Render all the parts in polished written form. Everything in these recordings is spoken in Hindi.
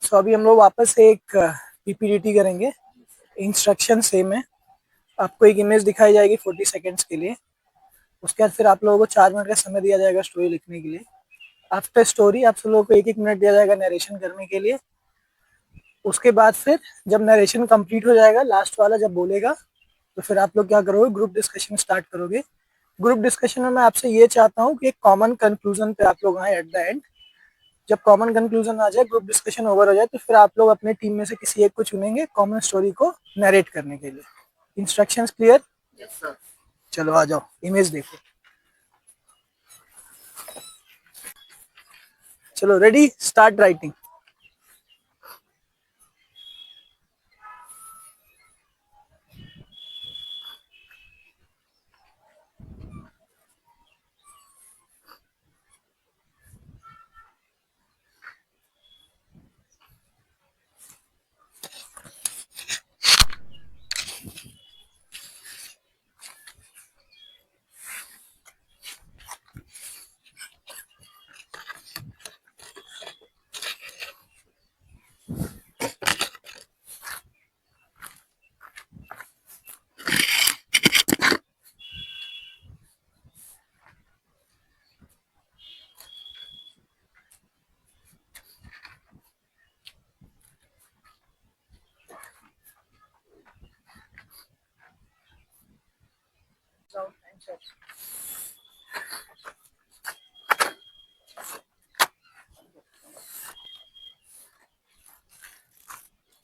सो अभी हम लोग वापस से एक पीपीडीटी करेंगे। इंस्ट्रक्शन सेम है। आपको एक इमेज दिखाई जाएगी 40 सेकेंड्स के लिए। उसके बाद फिर आप लोगों को 4 मिनट का समय दिया जाएगा स्टोरी लिखने के लिए। आफ्टर स्टोरी आप सब लोगों को 1-1 मिनट दिया जाएगा नरेशन करने के लिए। उसके बाद फिर जब नरेशन कंप्लीट हो जाएगा, लास्ट वाला जब बोलेगा, तो फिर आप लोग क्या करोगे, ग्रुप डिस्कशन स्टार्ट करोगे। ग्रुप डिस्कशन में मैं आपसे ये चाहता हूँ कि एक कॉमन कंक्लूजन पे आप लोग आए एट द एंड। जब कॉमन कंक्लूजन आ जाए, ग्रुप डिस्कशन ओवर हो जाए, तो फिर आप लोग अपने टीम में से किसी एक को चुनेंगे कॉमन स्टोरी को नरेट करने के लिए। Instructions clear? Yes sir. चलो आ जाओ, इमेज देखो। चलो रेडी, स्टार्ट राइटिंग।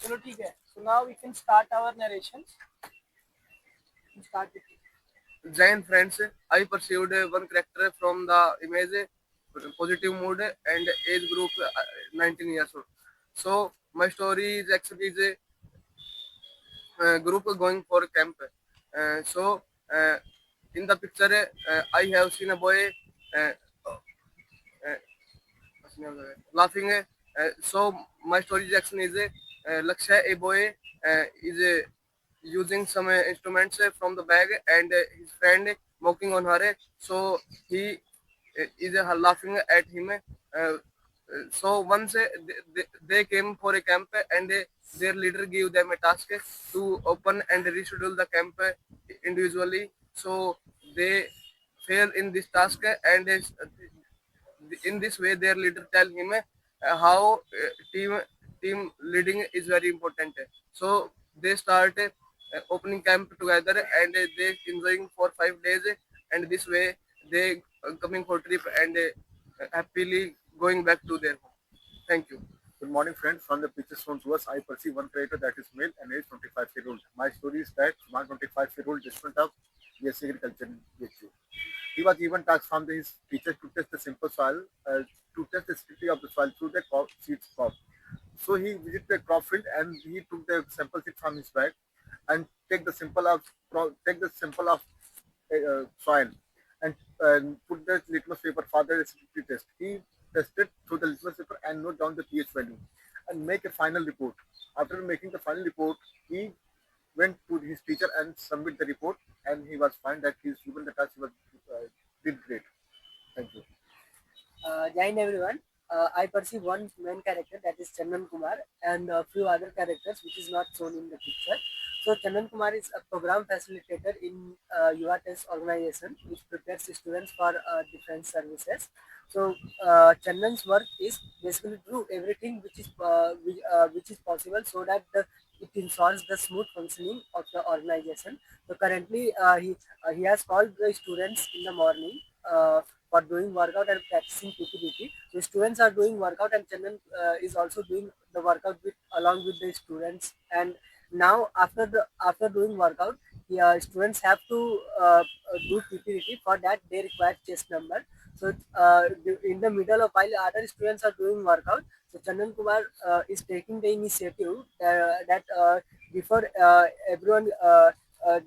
चलो ठीक है, so now we can start our narration. Start with Giant friends, I perceived one character from the image, positive mood and age group 19 years old. So my story is actually is a group going for camp. So in the picture, I have seen a boy uh, laughing. So my story action is Lakshay, a boy is using some instruments from the bag and his friend mocking on her. So he is laughing at him. So once they came for a camp and their leader gave them a task to open and reschedule the camp individually. So they fail in this task and in this way their leader tell him how team leading is very important. So they start opening camp together and they enjoying for 5 days and this way they coming for trip and happily going back to their home. Thank you. Good morning, friends. From the pictures shown to us, I perceive one character that is male and age 25-year-old. My story is that one 25-year-old student of BSc Agriculture in BHU. He was given task from his teacher to test the simple soil, to test the stability of the soil through the seeds crop. So he visited the crop field and he took the sample seed from his bag and take the sample of soil and put the litmus paper for the acidity test. He tested through the litmus paper and note down the pH value and make a final report. After making the final report, he went to his teacher and submit the report, and he was found that he's given the task. He was did great. Thank you. Join everyone. I perceive one main character, that is Chandan Kumar, and a few other characters which is not shown in the picture. So Chandan Kumar is a program facilitator in UATES organization which prepares students for defense services. So Chandan's work is basically do everything which is possible so that it ensures the smooth functioning of the organization. So currently he has called the students in the morning for doing workout and practicing PPDT. So students are doing workout and Chandan is also doing the workout along with the students. And now after doing workout, students have to do PPDT. For that they require chest number. So in the middle of while other students are doing workout, so Chandan Kumar is taking the initiative that before everyone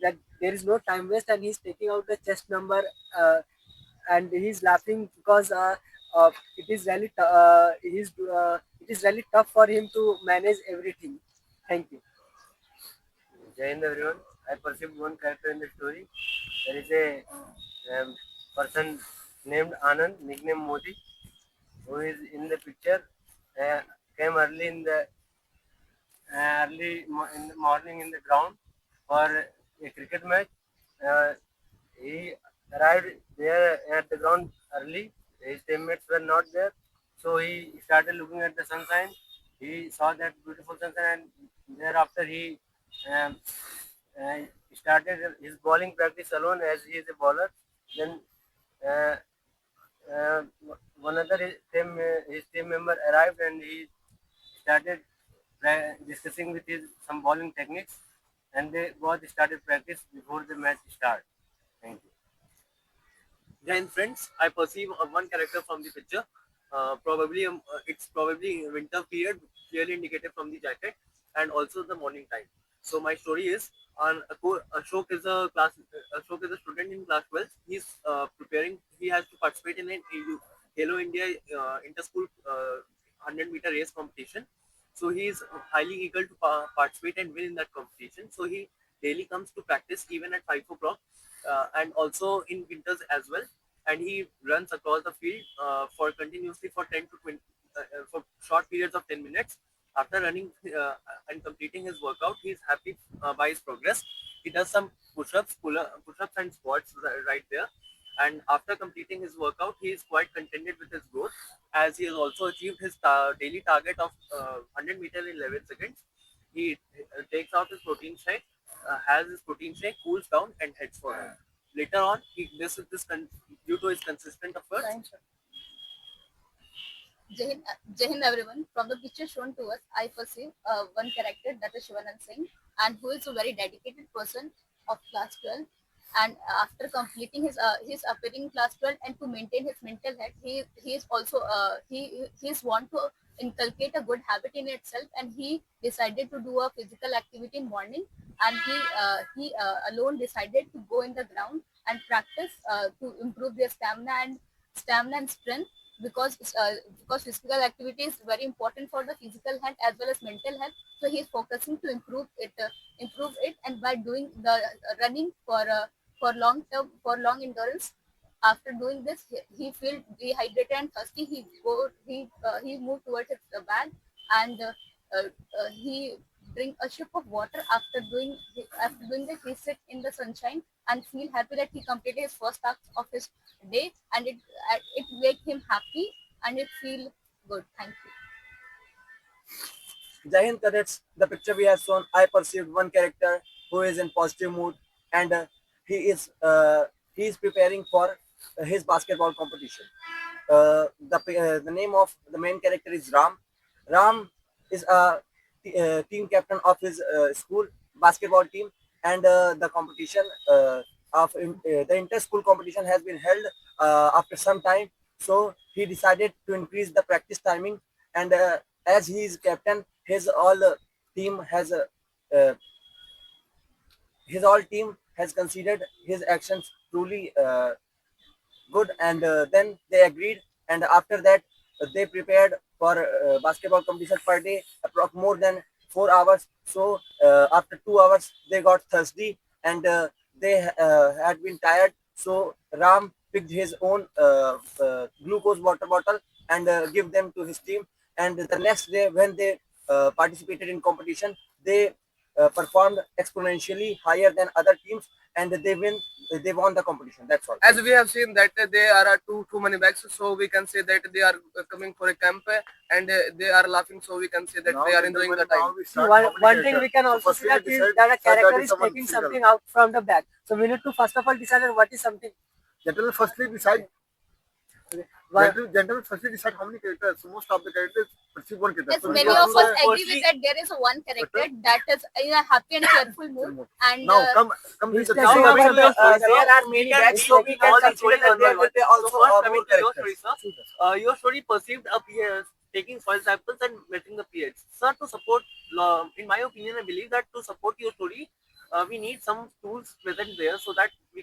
that there is no time waste, and he's taking out the chest number. And he's laughing because it is really it is really tough for him to manage everything. Thank you. Jai Hind everyone. I perceived one character in the story. There is a person named Anand, nickname Modi, who is in the picture came early in the in the morning in the ground for a cricket match. Uh, he arrived there at the ground early. His teammates were not there, so he started looking at the sunshine. He saw that beautiful sunshine, and thereafter he um, uh, started his bowling practice alone as he is a bowler. Then uh, uh, one other his team member arrived and he started discussing with his some bowling techniques, and they both started practice before the match start. Thank you. Then friends, I perceive one character from the picture. It's probably winter period, clearly indicated from the jacket, and also the morning time. So my story is on Ashok is a Ashok is a student in class 12. He's preparing. He has to participate in an Halo India inter-school 100-meter race competition. So he is highly eager to participate and win in that competition. So he daily comes to practice even at 5 o'clock, and also in winters as well. And he runs across the field for continuously for 10 to 20 for short periods of 10 minutes. After running and completing his workout, he is happy by his progress. He does some push-ups and squats right there. And after completing his workout, he is quite contented with his growth, as he has also achieved his daily target of 100 meters in 11 seconds. He takes out his protein shake, has his protein shake, cools down, and heads for home. Later on, due to his consistent efforts. Jai Hind everyone. From the picture shown to us, I perceive one character, that is Shivanand Singh, and who is a very dedicated person of class 12. And after completing his appearing in class 12 and to maintain his mental health, he is also he is want to inculcate a good habit in itself, and he decided to do a physical activity in morning, and he alone decided to go in the ground and practice to improve their stamina and strength, because physical activity is very important for the physical health as well as mental health. So he is focusing to improve it, and by doing the running for long endurance. After doing this, he feel dehydrated and thirsty. He moved towards his bag, and he drink a sip of water. After doing that, he sit in the sunshine and feel happy that he completed his first task of his day, and it make him happy and it feel good. Thank you. Jai Hind cadets, the picture we have shown, I perceived one character who is in positive mood, and he is preparing for his basketball competition. The name of the main character is Ram. Ram is a team captain of his school basketball team, and the competition the inter-school competition has been held after some time. So he decided to increase the practice timing, and as he is captain, team has uh, his all team has considered his actions truly good, and then they agreed, and after that they prepared for basketball competition per day more than 4 hours. So after 2 hours they got thirsty, and they had been tired. So Ram picked his own glucose water bottle and give them to his team, and the next day when they participated in competition, they performed exponentially higher than other teams, and they won the competition. That's all. As we have seen that there are too many bags, so we can say that they are coming for a camp, and they are laughing, so we can say that they are enjoying the time. One thing we can also see that is that a character is taking something out from the bag. So we need to first of all decide what is something. Gentlemen, firstly decide how many characters. So most of the characters perceive one character. Yes, So many we of have us to- agree with that there is one character that is in a happy and cheerful mood, and Now come He's to the taking now over coming to the- the- there are many bags, so we can consider that there will be also first more coming to your characters. story, sir. Your story perceived appears taking soil samples and measuring the pH. Sir, to support, in my opinion, I believe that to support your story, we need some tools present there so that we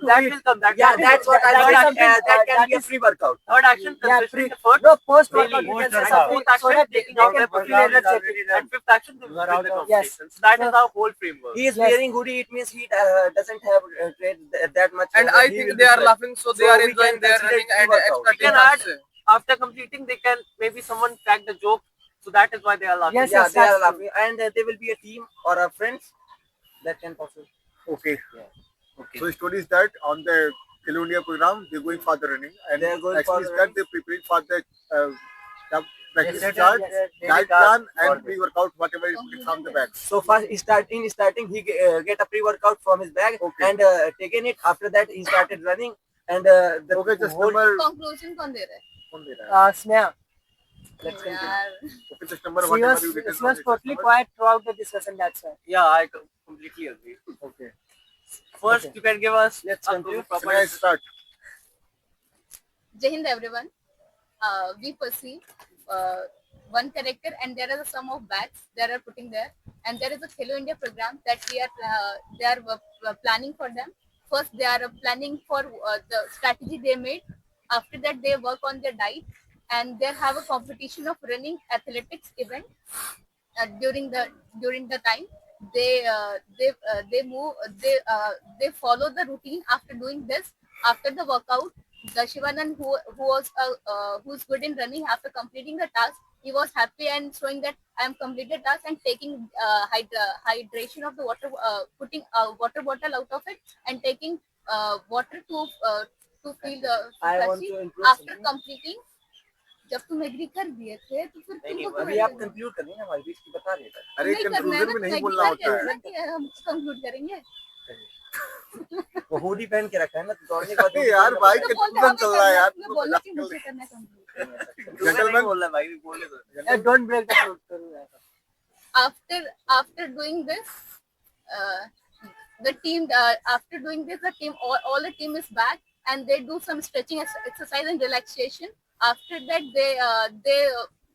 come. That will come. Yeah, that's what I meant. That can be a free workout. Third action, Yeah, consistent effort. No, post Daily. workout you can say And something fourth so action, that taking they out can the feel energetic. and fifth action, to win the out of- competition. So that is our whole framework. He is Yes. wearing hoodie. it means he doesn't have that much. And I think they are laughing, so they are enjoying their running and extra can add after completing they can maybe someone crack the joke, so that is why they are laughing. Yes, Yeah, yes, they are that's laughing, and there will be a team or a friends that can possible. Okay. Okay. So the story is that on the Khelo India program, they're going for the running, and They are going actually for is the that they're preparing for the practice Yes, chart, yes, diet yes. plan, For and this. pre-workout, whatever is put from the bags. So first, starting, he get a pre-workout from his bag Okay. and taken it. After that, he started running, and the Okay, just whole number. Conclusion कौन दे रहा है? कौन दे रहा है? Sneha. Oh, यार. Okay, just number. She Whatever was you written she on was it, just totally number. quiet throughout the discussion. That's why. Yeah, I completely agree. Okay. First, you can give us Let's a continue. proper Sneha, start. Jai Hind everyone. We perceive one character and there are a sum of bags that are putting there, and there is a Khelo India program that they are planning for them. First they are planning for the strategy they made. After that they work on their diet, and they have a competition of running athletics event. During the time they move, they follow the routine. After doing this, after the workout, the Shivanand who's good in running, after completing the task, he was happy and showing that I am completed task and taking hydration of the water, putting a water bottle out of it and taking water to feel the I want thirsty. to improve After something. completing, जब तुम एग्री कर दिए थे तो फिर तुमको क्यों अभी आप करना है? कंक्लूड करनी है, हमारी बीच की बता रहे थे. अरे नहीं करना है कंक्लूजन ना, में नहीं तुम बोलना agree होता कर है. कि हम कंक्लूड करेंगे. वो हुडी पहन के रखा है ना, तो दौड़ने के बाद अरे यार भाई तो बोलते कंक्लूजन चल रहा है यार. मैं बोलना कि मुझे करना है कंक्लूड. Gentlemen. बोल रहा है भाई, बोलने दो. Don't break the flow. After doing this, the team after doing this, the team all the team is back and they do some stretching exercise and relaxation. After that, they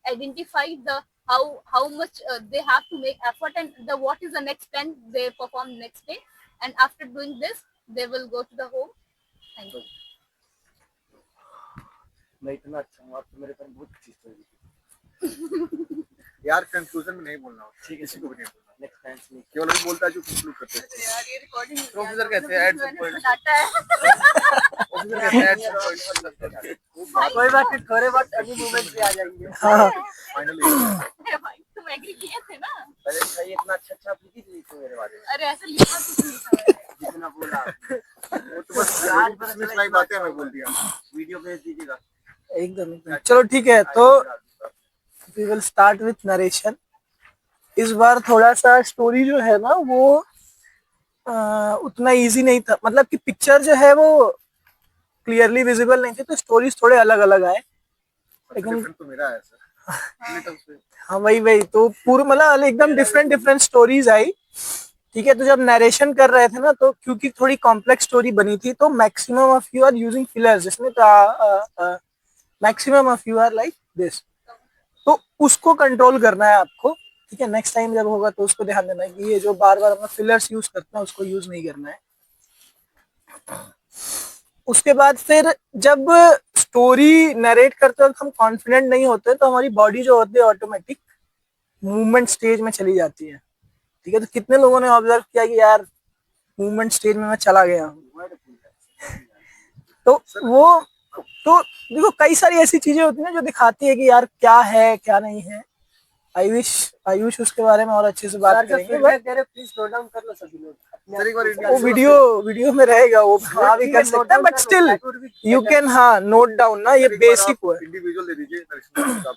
identify the how much they have to make effort and what is the next plan they perform next day. And after doing this, they will go to the home. Thank you. मैं इतना अच्छा हूँ, आप तो मेरे पर बहुत अच्छी स्टोरी. यार कंक्लूजन में नहीं बोलना होता. ठीक है, किसी को भी नहीं बोलना. नेक्स्ट टाइम से केवल वही बोलता है जो कंक्लूड करते हैं. यार ये रिकॉर्डिंग Professor कहते हैं, add some points. बताता है. Officer कहते हैं, add some points. कोई बात नहीं, थोड़े बहुत अभी मूवमेंट पे आ जाएंगे. हाँ फाइनली भाई तुम एग्री किए थे ना? अरे भाई इतना अच्छा आप लिखी थी मेरे बारे में, अरे ऐसे लिखा कुछ नहीं था. जितना बोला. वो तो बस कुछ नहीं बातें हमें बोल दिया. वीडियो भेज दीजिएगा. एकदम. चलो ठीक है, तो we will start with narration. इस बार थोड़ा सा स्टोरी जो है ना वो उतना इजी नहीं था, मतलब कि पिक्चर जो है वो क्लियरली विजिबल नहीं थी, तो स्टोरीज थोड़े अलग अलग आए. लेकिन डिफरेंट तो मेरा है सर. हाँ वही तो पूरा मतलब एकदम डिफरेंट स्टोरीज आई. ठीक है, तो जब नरेशन कर रहे थे ना, तो क्योंकि थोड़ी कॉम्प्लेक्स स्टोरी बनी थी, तो maximum of you are using fillers, जिसमें maximum of you are like this, तो उसको कंट्रोल करना है आपको. ठीक है, नेक्स्ट टाइम जब होगा तो उसको ध्यान देना है कि ये जो बार बार हम फिलर्स यूज करते हैं उसको यूज नहीं करना है. उसके बाद फिर जब स्टोरी नरेट करते वक्त हम कॉन्फिडेंट नहीं होते, तो हमारी बॉडी जो होती है ऑटोमेटिक मूवमेंट स्टेज में चली जाती है. ठीक है, तो कितने लोगों ने ऑब्जर्व किया कि यार मूवमेंट स्टेज में मैं चला गया हूँ. तो वो तो देखो कई सारी ऐसी चीजें होती हैं जो दिखाती है कि यार क्या है क्या नहीं है. आयुष उसके बारे में और अच्छे से बात करेंगे. प्लीज स्लो डाउन कर लो सभी लोग. सर एक बार वो वीडियो में रहेगा, वो वहाँ भी कर सकते हैं, बट स्टिल यू कैन हाँ नोट डाउन ना, ये बेसिक हुआ. इंडिविजुअल दे दीजिए नरेशन का.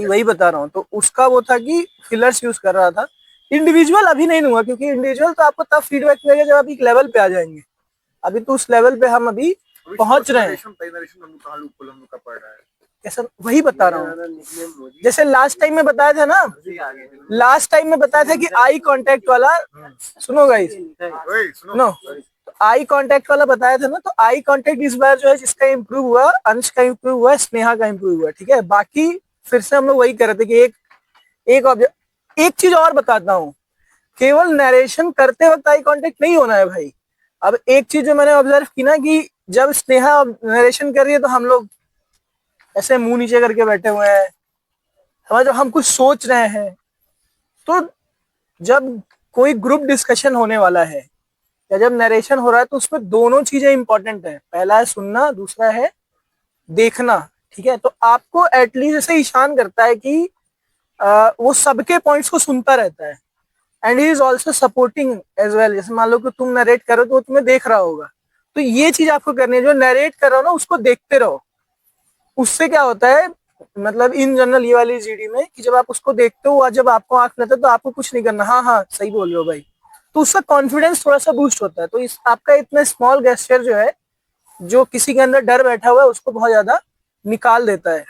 वही बता रहा हूँ. तो उसका वो था कि फिलर्स यूज कर रहा था. इंडिविजुअल अभी नहीं लूंगा, क्योंकि इंडिविजुअल तो आपको तब फीडबैक मिलेगा जब आप एक लेवल पे आ जाएंगे. अभी तो उस लेवल पे हम अभी पहुंच रहे हैं. नरेशन हम कहाँ लूप का पड़ रहा है. कैसा वही बता रहा हूँ. जैसे लास्ट टाइम में बताया था ना, लास्ट टाइम में बताया था कि आई कांटेक्ट वाला, सुनो गाइस, ओए सुनो. नो, आई कांटेक्ट वाला बताया था ना, तो आई कांटेक्ट इस बार जो है जिसका इंप्रूव हुआ, अंश का इंप्रूव हुआ, स्नेहा का इंप्रूव हुआ. ठीक है, बाकी फिर से हम लोग वही कर रहे थे कि एक चीज और बताता हूँ, केवल नरेशन करते वक्त आई कांटेक्ट नहीं होना है भाई. अब एक चीज जो मैंने ऑब्जर्व की ना, कि जब स्नेहा नरेशन कर रही है तो हम लोग ऐसे मुंह नीचे करके बैठे हुए हैं, समझ, हम कुछ सोच रहे हैं. तो जब कोई ग्रुप डिस्कशन होने वाला है या जब नरेशन हो रहा है तो उसमें दोनों चीजें इंपॉर्टेंट है, पहला है सुनना, दूसरा है देखना। ठीक है, तो आपको एटलीस्ट ऐसे ईशान करता है कि वो सबके पॉइंट्स को सुनता रहता है and he is also supporting as well. जैसे मान लो कि तुम नरेट करो तो वो तुम्हें देख रहा होगा, तो ये चीज आपको करनी है, जो नरेट कर रहा हो ना उसको देखते रहो। उससे क्या होता है, मतलब इन जनरल ये वाली जीडी में कि जब आप उसको देखते हो और जब आपको आंख लगता है तो आपको कुछ नहीं करना, हाँ हाँ सही बोल रहे हो भाई, तो उसका कॉन्फिडेंस थोड़ा सा बूस्ट होता है। तो इस आपका इतना स्मॉल गेस्चर जो है, जो किसी के अंदर डर बैठा हुआ है उसको बहुत ज्यादा निकाल देता है।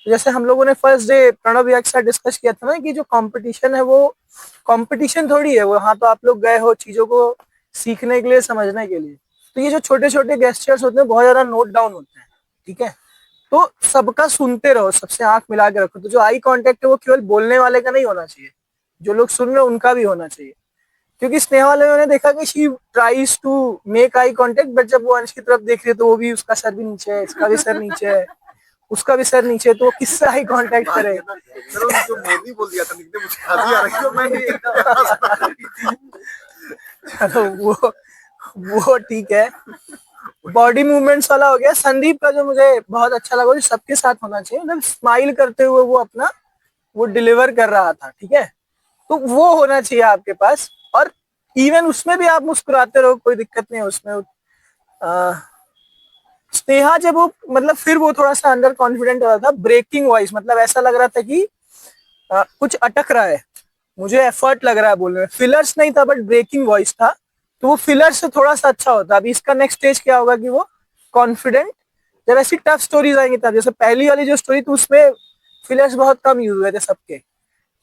जैसे हम लोगों ने फर्स्ट डे प्रणव भैया के साथ डिस्कस किया था ना कि जो कंपटीशन है वो कंपटीशन थोड़ी है, वो हाँ तो आप लोग गए हो चीजों को सीखने के लिए, समझने के लिए। तो ये जो छोटे छोटे गेस्चर्स होते हैं बहुत ज्यादा नोट डाउन होते हैं। ठीक है, तो सबका सुनते रहो, सबसे आंख मिला के रखो। तो जो आई कांटेक्ट है वो केवल बोलने वाले का नहीं होना चाहिए, जो लोग सुन रहे हैं उनका भी होना चाहिए। क्योंकि स्नेहा वाले ने देखा कि she tries to make eye contact, but जब वो अंश की तरफ देख रही है तो वो भी, उसका सर भी नीचे है, इसका भी सर नीचे है, उसका भी सर नीचे है, तो वो किससे आई कांटेक्ट करे। जो मोदी बोल दिया था निकने, मुझे हंसी आ रही है, मैंने चलो वो ठीक है। बॉडी मूवमेंट्स वाला हो गया। संदीप का जो मुझे बहुत अच्छा लगा, जो सबके साथ होना चाहिए, मतलब स्माइल करते हुए वो अपना वो डिलीवर कर रहा था। ठीक है, तो वो होना चाहिए आपके पास, और इवन उसमें भी आप मुस्कुराते रहो, कोई दिक्कत नहीं है उसमें। स्नेहा जब वो मतलब फिर वो थोड़ा सा अंडर कॉन्फिडेंट हो रहा था, ब्रेकिंग वॉइस, मतलब ऐसा लग रहा था कि कुछ अटक रहा है, मुझे एफर्ट लग रहा है बोलने में। फिलर्स नहीं था बट ब्रेकिंग वॉइस था, तो वो फिलर से थोड़ा सा अच्छा होता। अभी इसका नेक्स्ट स्टेज क्या होगा कि वो कॉन्फिडेंट, जब ऐसी टफ स्टोरीज आएंगी तब, जैसे पहली वाली जो स्टोरी थी उसमें फिलर्स बहुत कम यूज हुए थे सबके,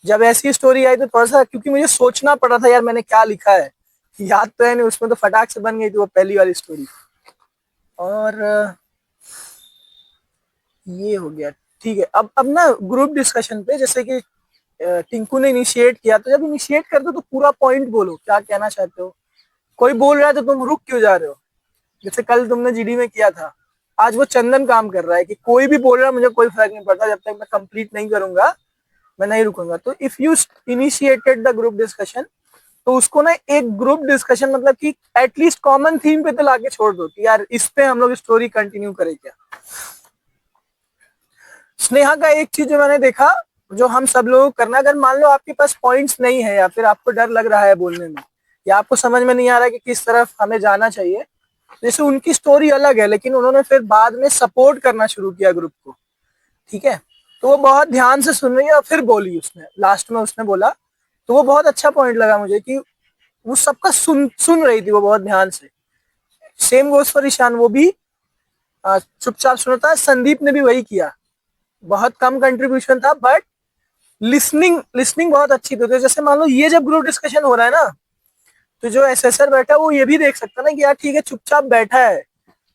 जब ऐसी स्टोरी आई तो थोड़ा सा, क्योंकि मुझे सोचना पड़ा था यार मैंने क्या लिखा है, याद तो है नहीं, उसमें तो फटाक से बन गई थी वो पहली वाली स्टोरी। और ये हो गया। ठीक है, अब ना ग्रुप डिस्कशन पे, जैसे कि टिंकू ने इनिशिएट किया, तो जब इनिशिएट करते हो तो पूरा पॉइंट बोलो, क्या कहना चाहते हो। कोई बोल रहा है तो तुम रुक क्यों जा रहे हो, जैसे कल तुमने जीडी में किया था, आज वो चंदन काम कर रहा है कि कोई भी बोल रहा है मुझे कोई फर्क नहीं पड़ता, जब तक मैं कंप्लीट नहीं करूंगा मैं नहीं रुकूंगा। तो if you initiated the group discussion, तो उसको ना एक ग्रुप डिस्कशन मतलब कि एटलीस्ट कॉमन थीम पे तो लाके छोड़ दो कि यार इस पे हम लोग स्टोरी कंटिन्यू करें क्या। स्नेहा का एक चीज जो मैंने देखा, जो हम सब लोग करना, अगर मान लो आपके पास पॉइंट्स नहीं है या फिर आपको डर लग रहा है बोलने में, या आपको समझ में नहीं आ रहा है कि किस तरफ हमें जाना चाहिए, जैसे उनकी स्टोरी अलग है लेकिन उन्होंने फिर बाद में सपोर्ट करना शुरू किया ग्रुप को। ठीक है, तो वो बहुत ध्यान से सुन रही है और फिर बोली, उसने लास्ट में उसने बोला, तो वो बहुत अच्छा पॉइंट लगा मुझे कि वो सबका सुन रही थी वो बहुत ध्यान से। सेम गोस फॉर ईशान, वो भी चुपचाप सुनता है। संदीप ने भी वही किया, बहुत कम कंट्रीब्यूशन था बट लिसनिंग बहुत अच्छी थी। तो जैसे मान लो ये जब ग्रुप डिस्कशन हो रहा है ना, तो जो एसेसर बैठा है वो ये भी देख सकता है ना कि यार ठीक है चुपचाप बैठा है,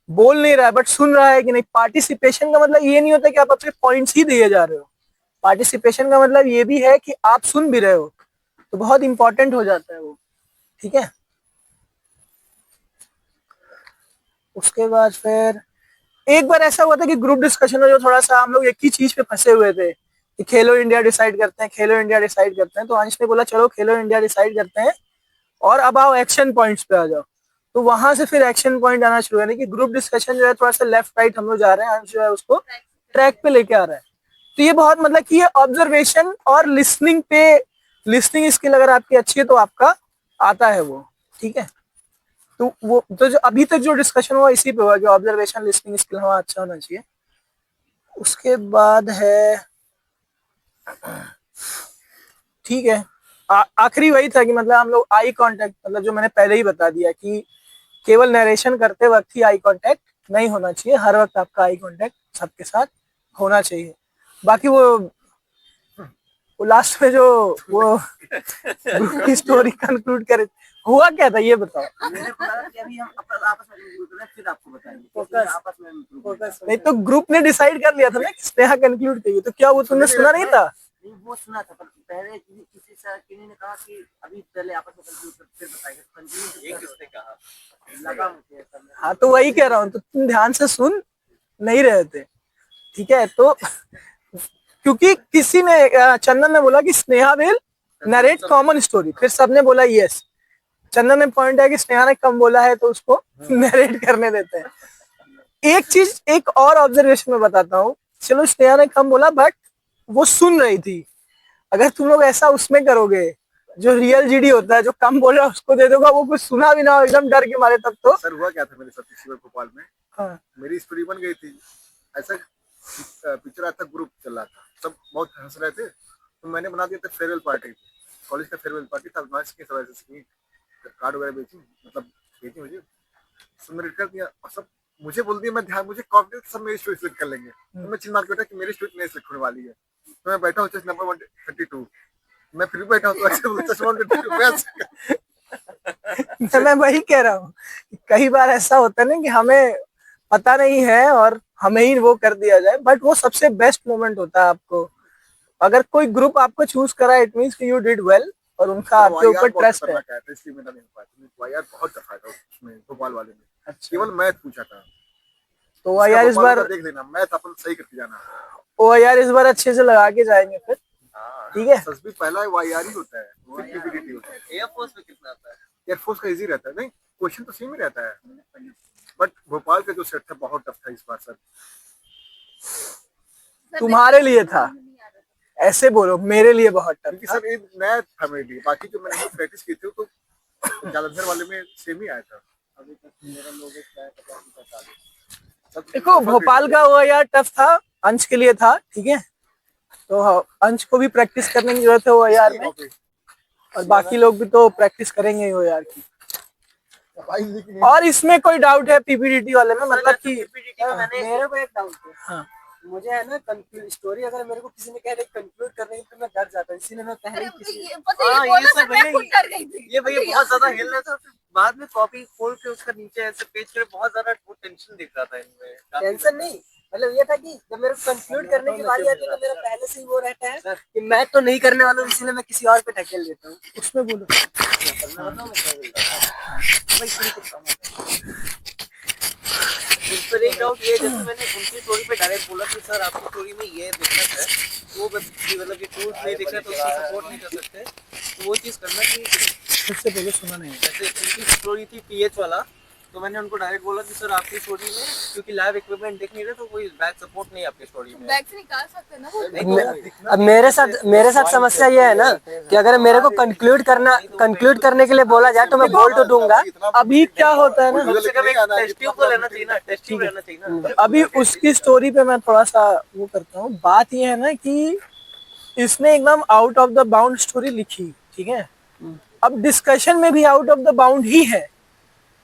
बोल नहीं रहा है बट सुन रहा है कि नहीं। पार्टिसिपेशन का मतलब ये नहीं होता कि आप अपने पॉइंट्स ही दिए जा रहे हो, पार्टिसिपेशन का मतलब ये भी है कि आप सुन भी रहे हो, तो बहुत इंपॉर्टेंट हो जाता है वो। ठीक है, उसके बाद फिर एक बार ऐसा हुआ था कि ग्रुप डिस्कशन में जो थोड़ा सा हम लोग एक ही चीज पे फंसे हुए थे कि खेलो इंडिया डिसाइड करते हैं, खेलो इंडिया डिसाइड करते हैं। तो अंश ने बोला चलो खेलो इंडिया डिसाइड करते हैं और अब आओ एक्शन पॉइंट्स पे आ जाओ। तो वहां से फिर एक्शन पॉइंट आना शुरू है कि ग्रुप डिस्कशन जो है थोड़ा सा लेफ्ट राइट हम लोग जा रहे हैं, अंश जो है उसको ट्रैक पे लेके आ रहा है। तो ये बहुत मतलब कि ये ऑब्जर्वेशन और लिसनिंग पे, लिसनिंग स्किल अगर आपकी अच्छी है तो आपका आता है वो। ठीक है, तो वो तो जो अभी तक जो डिस्कशन हुआ इसी पे हुआ कि ऑब्जर्वेशन लिसनिंग स्किल हमारा अच्छा होना चाहिए। उसके बाद है, ठीक है, आखिरी वही था कि मतलब हम लोग आई कांटेक्ट, मतलब जो मैंने पहले ही बता दिया कि केवल नरेशन करते वक्त ही आई कांटेक्ट नहीं होना चाहिए, हर वक्त आपका आई कांटेक्ट सबके साथ होना चाहिए। बाकी वो लास्ट में जो वो ग्रुप की स्टोरी कंक्लूड करे, हुआ क्या था ये बताओ। मैंने बोला कि अभी हम आपस में कंक्लूड करें फिर आपको बताएंगे, आपस में नहीं तो ग्रुप ने डिसाइड कर लिया था ना कि स्नेहा कंक्लूड करिए, तो क्या वो तुमने सुना नहीं था। नहीं वो सुना था, पर पहले किसी से ने कहा कि अभी पहले आपस में कंक्लूड कर फिर बताएंगे, कंक्लूड ये किसने कहा लगा मुझे। हाँ तो वही कह रहा हूँ, तो तुम ध्यान से सुन नहीं रहे थे। ठीक है, तो क्योंकि किसी ने, चंदन ने बोला कि Sneha will narrate common story. फिर सबने बोला यस। चंदन ने पॉइंट है कि स्नेहा ने कम बोला है तो उसको नरेट करने देते हैं। एक चीज, एक और ऑब्जर्वेशन में बताता हूँ। चलो स्नेहा ने कम बोला बट वो सुन रही थी। अगर तुम लोग ऐसा उसमें करोगे, जो रियल जीडी होता है, जो कम बोल रहा है उसको दे दोगा, वो कुछ सुना भी ना हो, एकदम डर के मारे, तब तो सर हुआ क्या था मेरे साथ पिछली बार भोपाल में, हाँ। मेरी स्टोरी बन गई थी। ऐसा पिक्चर आया था, ग्रुप चल रहा था, सब बहुत हंस रहे थे, तो मैंने बना दिया था फेयरवेल पार्टी। कॉलेज का फेयरवेल पार्टी था, नाच के सब ऐसे कार्ड वगैरह बेची, मतलब बेची मुझे, सब मैंने कर दिया और सब मुझे बोल दिया, मैं ध्यान, मुझे कॉन्फिडेंस सब मेरी स्टोरी सेलेक्ट कर लेंगे, तो मैं चिल्ला मार के बैठा कि मेरी स्टोरी नहीं सेलेक्ट होने वाली है। तो मैं बैठा हूँ चेस नंबर 132, मैं फिर भी बैठा हूँ तो ऐसे बोलता चेस 132 मैं वही कह रहा हूँ, कई बार ऐसा होता है ना कि हमें पता नहीं है और हमें ही वो कर दिया जाए, बट वो सबसे बेस्ट मोमेंट होता है आपको। अगर कोई ग्रुप आपको चूज करा, इट मींस कि यू डिड वेल और उनका आपके ऊपर ट्रस्ट है। इसलिए मेरा नहीं हो पाया, यार बहुत टफ था उसमें, भोपाल वाले में। अच्छा। केवल मैथ पूछा था, तो यार इस बार देख लेना, मैथ अपन सही करके जाना। ओ यार इस बार अच्छे से लगा के जाएंगे फिर, ठीक है। सच भी पहला वाईआर ही होता है, फिर पीपीटी होता है। एयरफोर्स में कितना आता है? एयरफोर्स का इजी रहता है, नहीं क्वेश्चन तो सेम ही रहता है, बट भोपाल का जो सेट था बहुत टफ था इस बार सर। तुम्हारे लिए था, ऐसे बोलो, मेरे लिए बहुत टफ क्योंकि था। सर ये नया था मेरे लिए, बाकी जो मैंने प्रैक्टिस की थी तो जालंधर वाले में सेम ही आया था। अभी तक मेरा लोगों का देखो भोपाल का वो यार टफ था, अंश के लिए था, ठीक है। तो अंश को भी प्रैक्टिस करने की जरूरत है वो यार में, और बाकी लोग भी तो प्रैक्टिस करेंगे ही वो यार की। और इसमें कोई डाउट है पीपीडीटी वाले में, मतलब कि मेरे को एक डाउट है। हाँ। मुझे है ना स्टोरी, अगर मेरे को किसी ने कह रही कंक्लूड करने की, तो मैं डर जाता हूँ, इसीलिए मैं पहले ही किसी ये सब मैं खुद डर गई थी। ये भैया बहुत ज्यादा हिल रहा था, फिर बाद में कॉपी खोल के उसका नीचे ऐसे पेज पे बहुत ज्यादा वो टेंशन दिख रहा था इनमें। टेंशन नहीं, मतलब ये था कि जब मेरे को कंक्लूड करने की बारी आती है तो मेरा पहले से ही वो रहता है कि मैं तो नहीं करने वाला हूँ, इसीलिए मैं किसी और पे ढकेल देता हूँ। उसमें बोलो। पर एक डाउट ये, जैसे मैंने उनकी स्टोरी पे डायरेक्ट बोला कि सर आपकी स्टोरी में ये दिक्कत है, वो बस मतलब कि ट्रूथ नहीं दिख रहा तो उसको सपोर्ट नहीं कर सकते, तो वो चीज़ करना कि फिर से बोलो, सुना नहीं। जैसे उनकी स्टोरी थी पीएच वाला, तो मैंने उनको डायरेक्ट बोला कि सर आपकी स्टोरी में क्योंकि लाइव इक्विपमेंट दिख नहीं रहे तो कोई बैक सपोर्ट नहीं है आपकी स्टोरी में। बैग से निकाल सकते हैं ना वो। अब मेरे साथ समस्या ये है ना कि अगर मेरे को कंक्लूड करने के लिए बोला जाए तो मैं बोल तो दूंगा। अभी क्या होता है ना, टेस्ट ट्यूब तो लेना चाहिए ना, टेस्ट ट्यूब रहना चाहिए ना। अभी उसकी स्टोरी पे मैं थोड़ा सा वो करता हूँ। बात ये है ना कि इसने एकदम out of the bound story लिखी, ठीक है। अब डिस्कशन में भी आउट ऑफ द बाउंड ही है,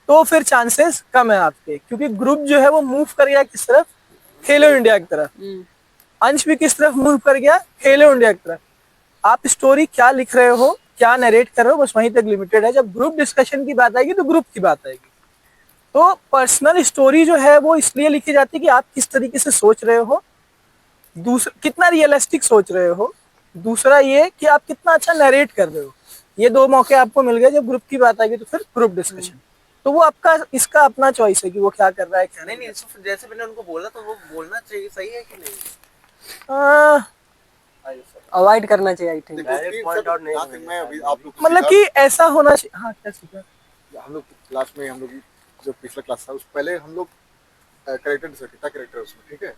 तो फिर चांसेस कम है आपके, क्योंकि ग्रुप जो है वो मूव कर गया किस तरफ, खेलो इंडिया की तरफ। अंश भी किस तरफ मूव कर गया, खेलो इंडिया की तरफ। आप स्टोरी क्या लिख रहे हो, क्या नरेट कर रहे हो, बस वहीं तक लिमिटेड है। जब ग्रुप डिस्कशन की बात आएगी तो ग्रुप की बात आएगी। तो पर्सनल स्टोरी जो है वो इसलिए लिखी जाती है कि आप किस तरीके से सोच रहे हो, दूसरा कितना रियलिस्टिक सोच रहे हो, दूसरा ये कि आप कितना अच्छा नरेट कर रहे हो। ये दो मौके आपको मिल गए। जब ग्रुप की बात आएगी तो फिर ग्रुप डिस्कशन, तो वो आपका इसका अपना चॉइस है कि वो क्या कर रहा है, क्या नहीं नहीं, जैसे मैंने उनको बोला तो वो बोलना चाहिए, सही है कि नहीं? अवॉइड करना चाहिए आई थिंक। मतलब कि ऐसा होना चाहिए। हाँ क्या सीखा? हम लोग क्लास में, हम लोग जो पिछला क्लास था उस पहले हम लोग कैरेक्टर डिसाइड किया, कैरेक्टर उसमें, ठीक है।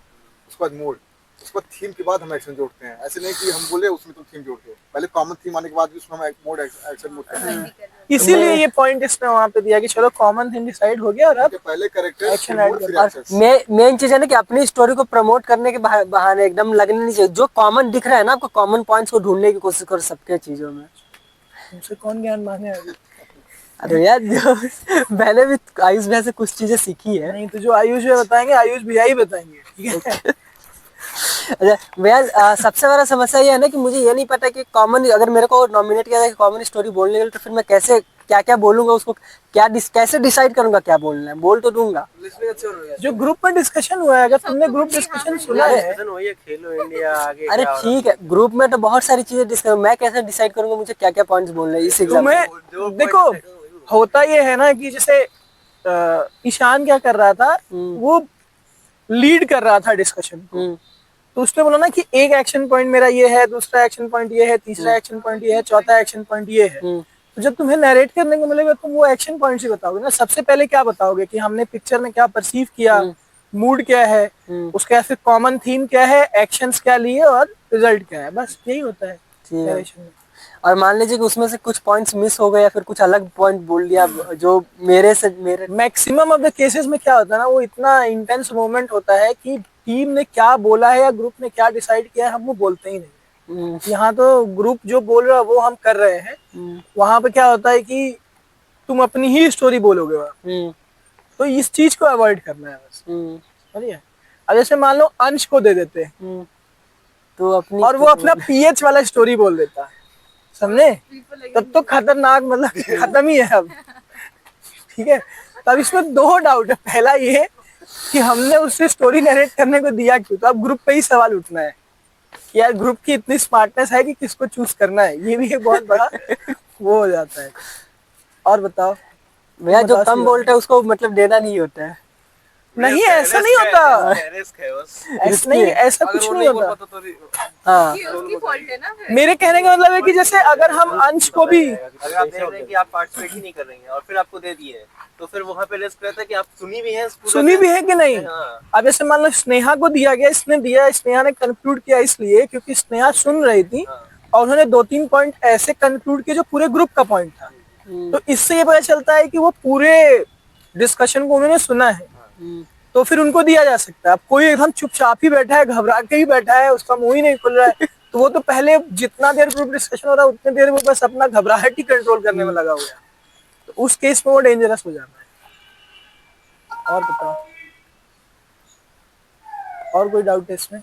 उसके बाद मोड, उसके बाद थीम के बाद हम एक्शन जोड़ते हैं। ऐसे नहीं कि हम बोले उसमें तुम थीम जोड़ दो, पहले कॉमन थीम आने के बाद भी उसमें हम मोड एक्शन मोड करते हैं। इसीलिए ये पॉइंट इसने वहां पे दिया कि चलो कॉमन थीम डिसाइड हो गया और अब पहले कैरेक्टर एक्शन ऐड कर। और मेन चीज है ना कि अपनी स्टोरी को प्रमोट करने के बहाने एकदम लगने नहीं चाहिए। जो कॉमन दिख रहा है ना, आपको कॉमन पॉइंट्स को ढूंढने की कोशिश करो सबके चीजों में। तुमसे कौन ज्ञान मांगे? अरे यार जो मैंने भी आयुष भैया से कुछ चीजें सीखी है। नहीं तो जो आयुष भैया बताएंगे, आयुष भैया ही बताएंगे, ठीक है। अच्छा भैया, सबसे बड़ा समस्या ये है ना कि मुझे ये नहीं पता कि कॉमन, अगर मेरे को नॉमिनेट किया जाए कॉमन स्टोरी बोलने के लिए, तो फिर मैं कैसे क्या क्या बोलूंगा, उसको कैसे डिसाइड करूंगा क्या बोलना है। बोल तो दूंगा। जो ग्रुप में डिस्कशन हुआ है, अगर तुमने ग्रुप डिस्कशन सुना है, खेलो इंडिया आगे अरे ठीक है, ग्रुप में तो बहुत सारी चीजें डिस्कस, मैं कैसे डिसाइड करूंगा मुझे क्या क्या पॉइंट्स बोलने हैं इस एग्जाम में। तुम्हें देखो होता ये है ना कि जैसे ईशान क्या कर रहा था, वो लीड कर रहा था डिस्कशन को। तो उसने बोला ना कि एक एक्शन पॉइंट मेरा ये है, दूसरा एक्शन पॉइंट ये है, तीसरा एक्शन पॉइंट ये है, चौथा एक्शन पॉइंट ये है। तो जब तुम्हें नरेट करने को मिलेगा तुम वो एक्शन पॉइंट्स ही बताओगे ना। सबसे पहले क्या बताओगे कि हमने पिक्चर में क्या परसीव किया, मूड क्या है, उसका फिर कॉमन थीम क्या है, एक्शंस क्या लिए और रिजल्ट क्या है, बस यही होता है narration में। और मान लीजिए कि उसमें से कुछ पॉइंट्स मिस हो गए या फिर कुछ अलग पॉइंट बोल दिया जो मेरे मैक्सिमम ऑफ द केसेस में क्या होता है ना, वो इतना इंटेंस मोमेंट होता है कि टीम ने क्या बोला है या ग्रुप ने क्या डिसाइड किया है हम वो बोलते ही नहीं। यहाँ तो ग्रुप जो बोल रहा है वो हम कर रहे हैं, वहां पे क्या होता है कि तुम अपनी ही स्टोरी बोलोगे वहाँ। तो इस चीज को अवॉइड करना है बस, समझिए। अब जैसे मान लो अंश को दे देते तो अपनी और वो अपना पीएच वाला स्टोरी बोल देता, समझे, तब तो खतरनाक, मतलब खत्म ही है अब, ठीक है। तब इसमें दो डाउट है। पहला ये कि हमने उससे स्टोरी नरेट करने को दिया क्यों, तो अब ग्रुप पे ही सवाल उठना है कि यार ग्रुप की इतनी स्मार्टनेस है कि किसको चूज करना है, ये भी एक बहुत बड़ा वो हो जाता है। और बताओ भैया, जो कम बोल्ट है उसको मतलब देना नहीं होता है। नहीं, ऐसा नहीं होता, रिस्क है बस। ऐसा नहीं, ऐसा कुछ नहीं होता। हाँ, उसकी फॉल्ट है ना फिर। मेरे कहने का मतलब है कि जैसे अगर हम अंश को भी, अगर आप देख रहे हैं कि आप पार्टिसिपेट ही नहीं कर रही हैं और फिर आपको दे दिए तो फिर वहाँ पे रिस्क रहता है कि आप सुनी भी हैं सुनी भी है कि नहीं। हाँ। अब जैसे मान लो स्नेहा को दिया गया, इसने दिया, स्नेहा ने कंक्लूड किया इसलिए क्योंकि स्नेहा सुन रही थी और उन्होंने 2-3 पॉइंट ऐसे कंक्लूड किए जो पूरे ग्रुप का पॉइंट था। तो इससे ये पता चलता है कि वो पूरे डिस्कशन को उन्होंने सुना है, तो फिर उनको दिया जा सकता है। अब कोई एकदम चुपचाप ही बैठा है, घबरा के ही बैठा है, उसका मुंह ही नहीं खुल रहा है, तो वो तो पहले जितना देर ग्रुप डिस्कशन हो रहा है उतने देर वो बस अपना घबराहट ही कंट्रोल करने में लगा हुआ है, तो उस केस में वो डेंजरस हो जाता है। और बताओ, और कोई डाउट है इसमें?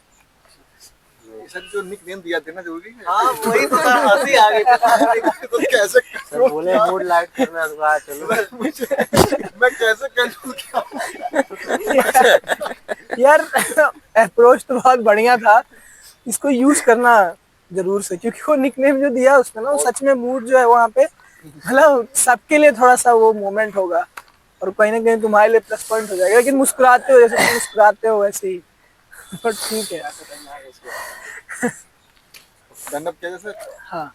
सर जो निकनेम दिया थे ना जरूरी है। हाँ वही तो सर, हंसी आ गई तो कैसे सर बोले मूड लाइट करना है, चलो मैं कैसे कंट्रोल यार अप्रोच तो बहुत बढ़िया था, इसको यूज करना जरूर से, क्योंकि वो निकनेम जो दिया उसमें ना, वो सच में मूड जो है वहाँ पे, मतलब सबके लिए थोड़ा सा वो मोमेंट होगा और कहीं ना कहीं तुम्हारे लिए प्लस पॉइंट हो जाएगा। लेकिन मुस्कुराते हो, जैसे तुम मुस्कुराते हो वैसे ही, बट ठीक है। डन अप किया सर? हाँ।